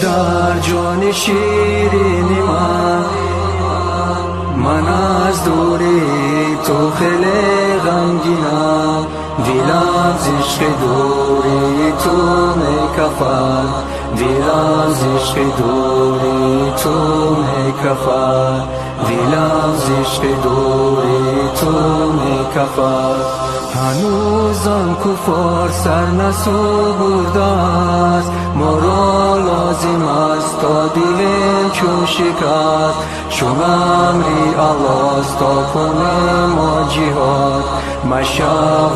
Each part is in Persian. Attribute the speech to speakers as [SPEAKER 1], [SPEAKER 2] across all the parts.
[SPEAKER 1] در جان شیرین من از دوری تو خیلی غمگینم، دلم ز عشق دوری تو میکفد، دلم ز عشق دوری تو میکفد، دلم ز عشق دوری تو میکفد. هنوزم کفار سر نسوبرده است، ما را لازم است تا دلم چون شکست، چون امری الله است تا کنیم ما جهاد. مشو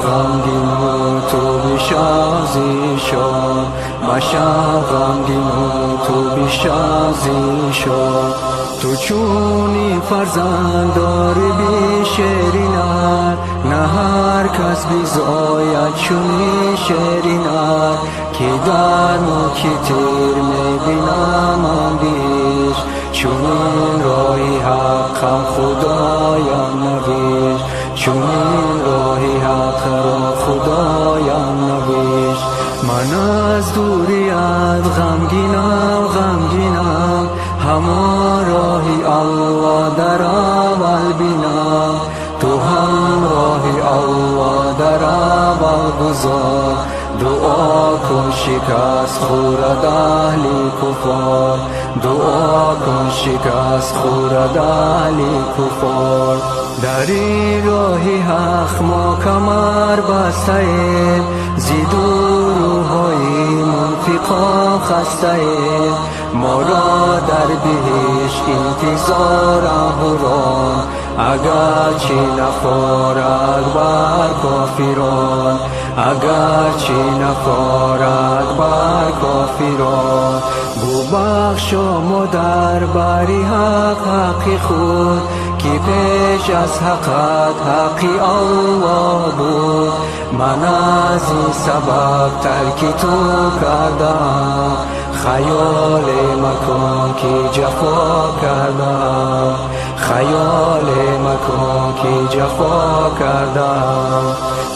[SPEAKER 1] غمگین و تو بشو زیشان، مشو غمگین و تو بشو زیشان. تو چونی فرزند داری بی شیرینت، نه هر کس بیزاید چونی شیرینت، که در موکی تیر میبینم من بیش، چونین راهی حقم خدایم نویش، چونین راهی حق را خدایم نویش. من از دوریت غمگینم غمگینم، همان راهی الله در اول بینم، تو هم راهی الله در اول گذار. دعا کن شکست خورد اهل کفار، دعا کن شکست خورد اهل کفار. در این راهی حق ما کمر بسته ایم، زی روح‌های منفقا خسته ایم، ما را در بهشت انتظار اهوران، اگر چه نفارد بر کافران، اگر چه نفارد بر کافران. گو بخشا ما در بری حق حق خود، که پیش از حقت حقی الله بود. من از این سبب ترک تو کردم، خیال مکن که جفا کردم، خیال مکن که جفا کردم.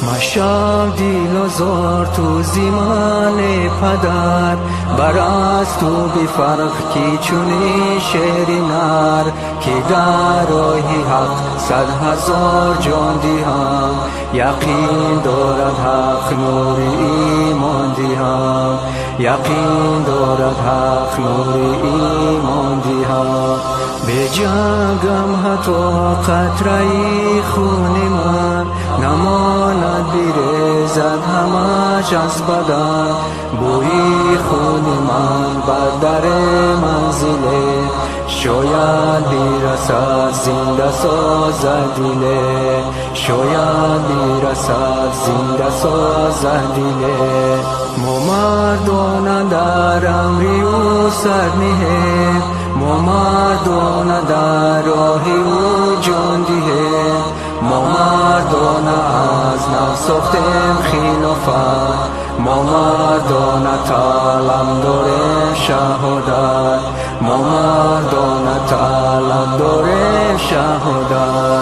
[SPEAKER 1] مشو دیل زار تو زمان پدر، بر از تو بفرق که چونی شیرینر، که در راهی حق 100,000 جان دهم، یقین دارد حق نور ایمان دهم، یقین دارد حق نور ایمان دهم. به جنگم حتی قطره خون من، نماند بیرزد همش از بدن، بوی خون من بر در منزله، شاید بیرسد زنده سازد دله، شاید بیرسد زنده سازد دله. ما مردان در امری او سر نهیم، ما مردان در راهی او جان دهیم، ما مردان از نفس ساختیم خلافت، ما مردان طلب داریم شهادت، ما مردان طلب داریم شهادت.